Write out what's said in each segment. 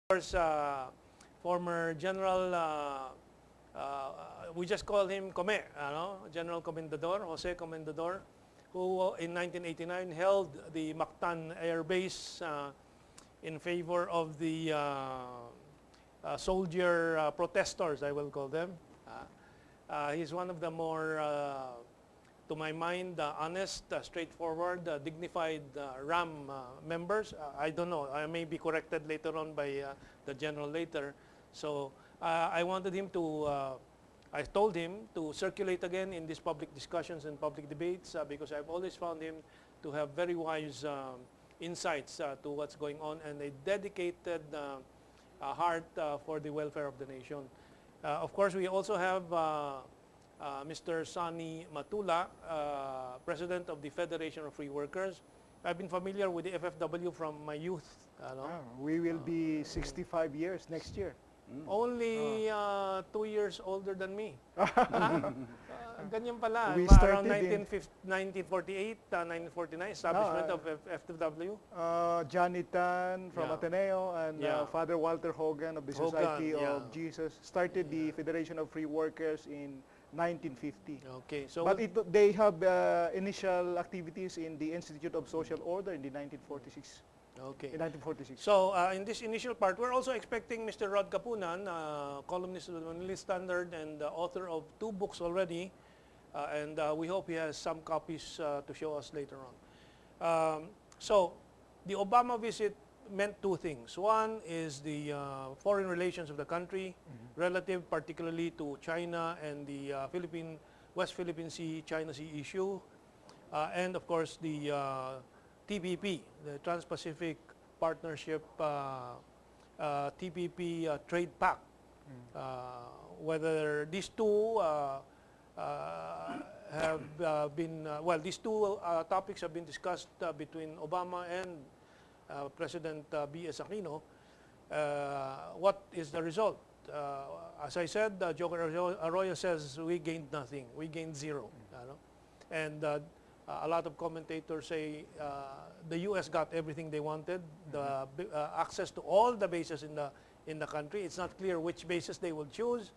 course, former General, we just call him Kumeh, General Comendador, Jose Comendador, who in 1989 held the Mactan Air Base in favor of the soldier protesters, I will call them. He's one of the more, to my mind, honest, straightforward, dignified RAM members. I don't know. I may be corrected later on by the general later. So I wanted him to, I told him to circulate again in these public discussions and public debates because I've always found him to have very wise insights to what's going on and a dedicated heart for the welfare of the nation. Of course, we also have Mr. Sonny Matula, President of the Federation of Free Workers. I've been familiar with the FFW from my youth. We will be 65 years next year. Only 2 years older than me. Ganyan pala. We Around started 1948, 1949, establishment of FFW. Johnny Tan from Yeah. Ateneo and Yeah. Father Walter Hogan of the Hogan, Society yeah. of Jesus started the Federation of Free Workers in 1950. Okay, so But they have initial activities in the Institute of Social Order in the 1946. okay. In 1946. So in this initial part, we're also expecting Mr. Rod Kapunan, columnist of the Manila Standard and author of 2 books already, and we hope he has some copies to show us later on. So the Obama visit meant 2 things. One is the foreign relations of the country, relative particularly to China and the West Philippine Sea, China Sea issue, and of course the TPP, the Trans-Pacific Partnership TPP Trade Pact. Whether these two have been, well, these 2 topics have been discussed between Obama and President B.S. Aquino. What is the result? As I said, Joker Arroyo says we gained nothing. We gained 0. And a lot of commentators say the U.S. got everything they wanted, the access to all the bases in the country. It's not clear which bases they will choose.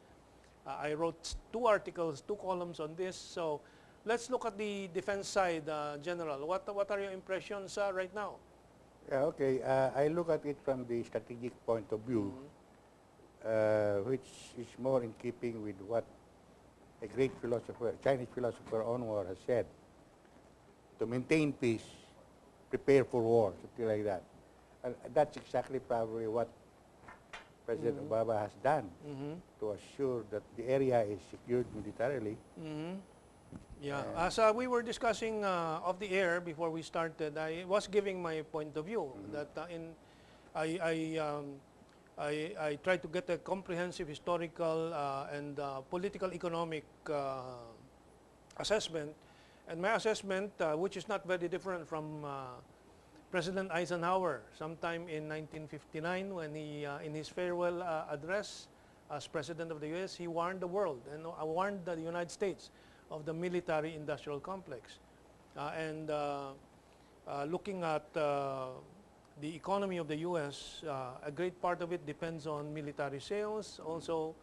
I wrote 2 articles, 2 columns on this. So let's look at the defense side, General. What are your impressions right now? Yeah, okay. I look at it from the strategic point of view, which is more in keeping with what a great philosopher, Chinese philosopher Onwar has said. To maintain peace, prepare for war, something like that. And that's exactly probably what President Obama has done to assure that the area is secured militarily. Yeah, as we were discussing off the air before we started, I was giving my point of view that I tried to get a comprehensive historical and political economic assessment. And my assessment, which is not very different from President Eisenhower, sometime in 1959, when he, in his farewell address as President of the U.S., he warned the world and warned the United States of the military-industrial complex. Looking at the economy of the U.S., a great part of it depends on military sales, also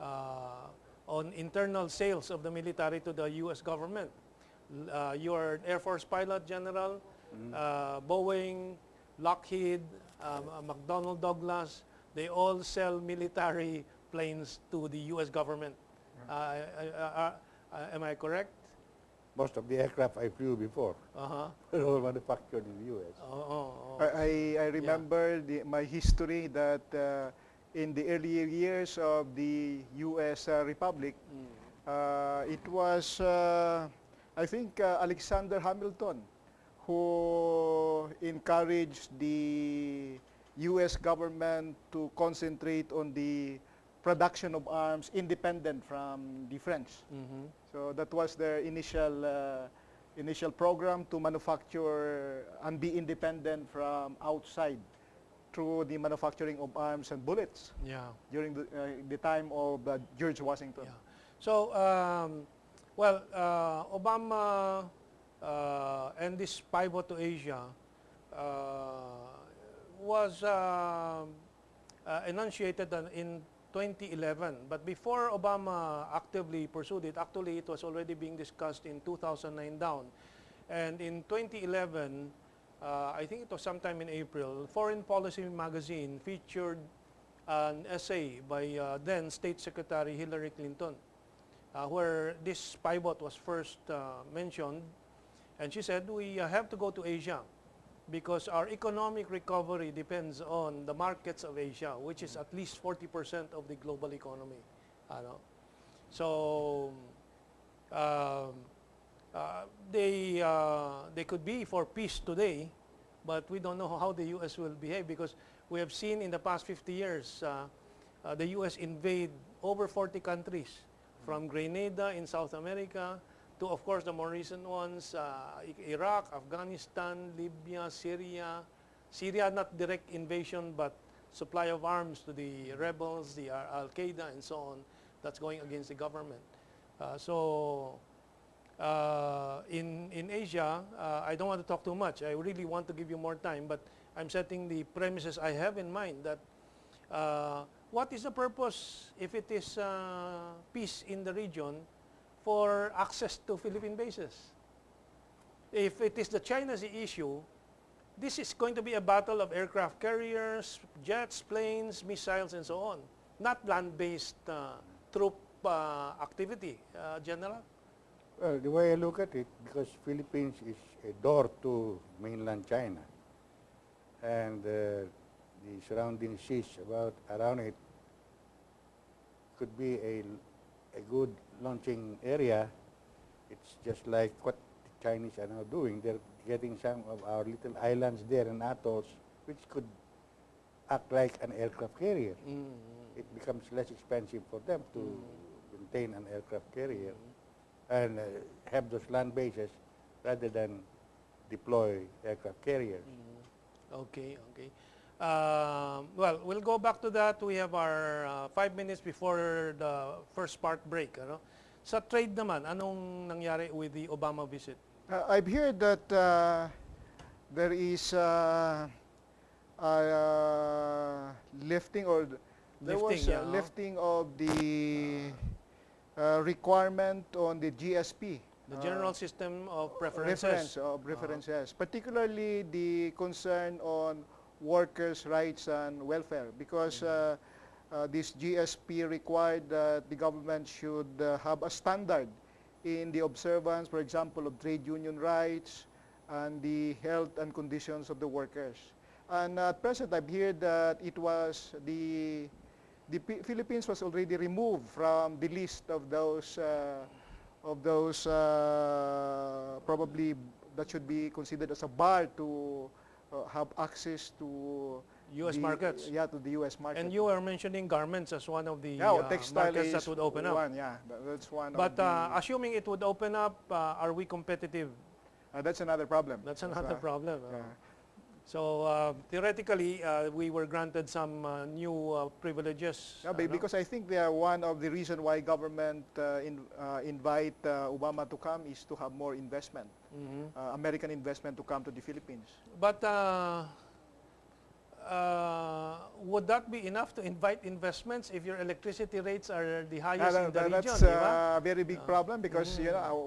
on internal sales of the military to the U.S. government. You're an Air Force pilot, General, Boeing, Lockheed, McDonnell Douglas, they all sell military planes to the U.S. government. Am I correct? Most of the aircraft I flew before were all manufactured in the U.S. I remember my history that in the earlier years of the U.S. Republic, it was, I think, Alexander Hamilton who encouraged the U.S. government to concentrate on the production of arms independent from the French. So that was their initial program to manufacture and be independent from outside through the manufacturing of arms and bullets. Yeah. During the time of George Washington. Yeah. So, well, Obama and this pivot to Asia was enunciated in 2011. But before Obama actively pursued it, actually it was already being discussed in 2009 down. And in 2011, I think it was sometime in April, Foreign Policy magazine featured an essay by then State Secretary Hillary Clinton, where this pivot was first mentioned. And she said, we have to go to Asia because our economic recovery depends on the markets of Asia, which is at least 40% of the global economy. So they could be for peace today, but we don't know how the U.S. will behave because we have seen in the past 50 years the U.S. invade over 40 countries, from Grenada in South America to, of course, the more recent ones, Iraq, Afghanistan, Libya, Syria. Syria, not direct invasion, but supply of arms to the rebels, the Al-Qaeda, and so on. That's going against the government. In Asia, I don't want to talk too much. I really want to give you more time, but I'm setting the premises I have in mind that what is the purpose, if it is peace in the region, for access to Philippine bases? If it is the China's issue, this is going to be a battle of aircraft carriers, jets, planes, missiles, and so on, not land-based troop activity, General? Well, the way I look at it, because Philippines is a door to mainland China, and the surrounding seas around it could be a good launching area. It's just like what the Chinese are now doing. They're getting some of our little islands there and atolls, which could act like an aircraft carrier. It becomes less expensive for them to maintain an aircraft carrier and have those land bases rather than deploy aircraft carriers. Okay. Well, we'll go back to that. We have our 5 minutes before the first part break. Sa trade naman, anong nangyari with the Obama visit? I've heard that there is lifting or there was lifting of the requirement on the GSP. The General System of Preferences. References, particularly the concern on workers' rights and welfare, because this GSP required that the government should have a standard in the observance, for example, of trade union rights and the health and conditions of the workers. And at present, I've heard that it was the Philippines was already removed from the list of those probably that should be considered as a bar to have access to U.S. markets. Yeah, to the U.S. market. And you are mentioning garments as one of the textile markets that would open up. One, yeah, that's one. But assuming it would open up, are we competitive? That's another problem. That's another problem. Yeah. So theoretically, we were granted some new privileges. Yeah, because I think they are one of the reason why government invite Obama to come is to have more investment, American investment to come to the Philippines. But would that be enough to invite investments if your electricity rates are the highest in the region? That's a very big problem because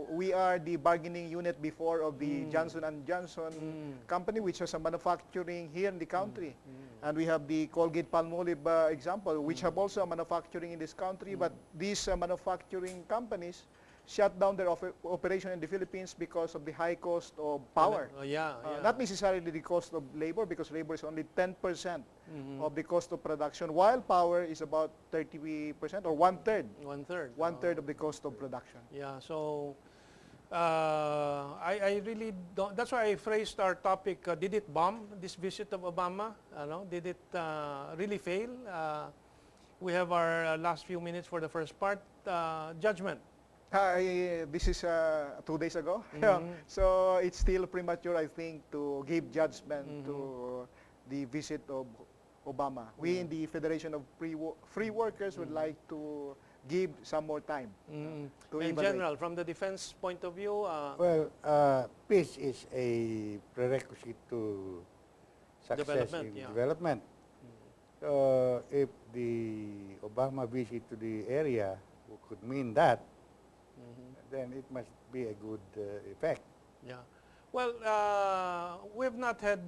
we are the bargaining unit before of the Johnson & Johnson company, which has a manufacturing here in the country. And we have the Colgate-Palmolive example, which have also a manufacturing in this country. But these manufacturing companies shut down their operation in the Philippines because of the high cost of power. Not necessarily the cost of labor, because labor is only 10% of the cost of production, while power is about 30% or one-third. One-third of the cost of production. Yeah, so I really don't, that's why I phrased our topic, did it bomb, this visit of Obama? Did it really fail? We have our last few minutes for the first part. Judgment. This is 2 days ago, so it's still premature, I think, to give judgment to the visit of Obama. We in the Federation of Free Workers would like to give some more time to in evaluate. general, from the defense point of view? Well, peace is a prerequisite to success in development. So if the Obama visit to the area could mean that, then it must be a good effect. Yeah. Well, we've not had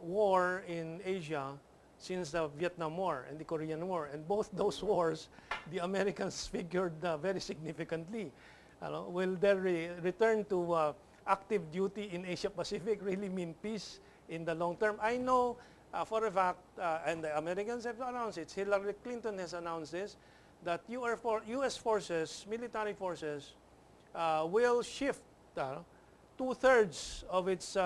war in Asia since the Vietnam War and the Korean War. And both those wars, the Americans figured very significantly. Will their return to active duty in Asia Pacific really mean peace in the long term? I know for a fact, and the Americans have announced it, Hillary Clinton has announced this, that U.S. forces, military forces, will shift 2/3 of its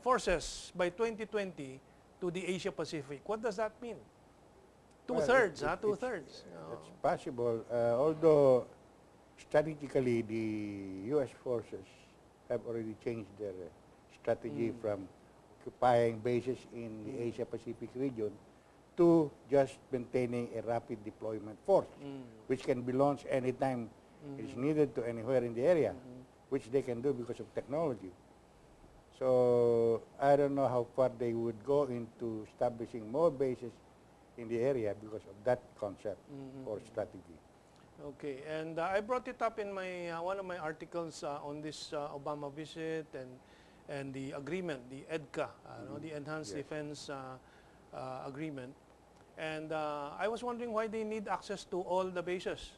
forces by 2020 to the Asia Pacific. What does that mean? Two-thirds, Well, two-thirds. It's possible, although strategically the U.S. forces have already changed their strategy from occupying bases in the Asia Pacific region to just maintaining a rapid deployment force, which can be launched anytime it is needed to anywhere in the area, which they can do because of technology. So I don't know how far they would go into establishing more bases in the area because of that concept or strategy. Okay, and I brought it up in my one of my articles on this Obama visit and the agreement, the EDCA, the Enhanced Yes. Defense Agreement. And I was wondering why they need access to all the bases.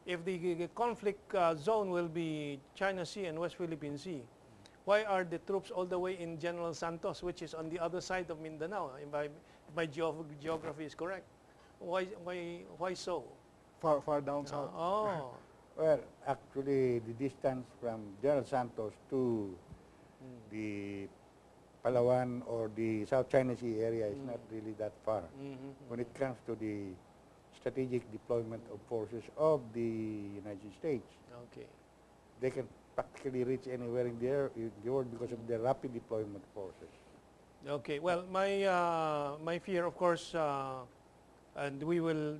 If the conflict zone will be China Sea and West Philippine Sea, why are the troops all the way in General Santos, which is on the other side of Mindanao, if my geography is correct? Why so? Far down south. Oh. Well, actually, the distance from General Santos to the Palawan or the South China Sea area is not really that far. When it comes to the strategic deployment of forces of the United States, Okay. they can practically reach anywhere in the world because of their rapid deployment forces. Okay. Well, my fear, of course, and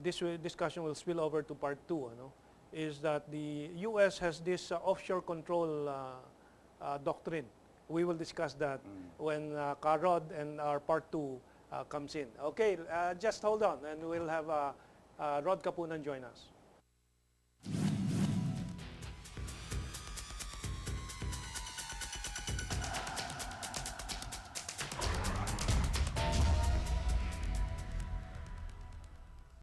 this discussion will spill over to part 2, is that the U.S. has this offshore control doctrine. We will discuss that when Rod and our part 2 comes in. Okay, just hold on and we'll have Rod Kapunan join us.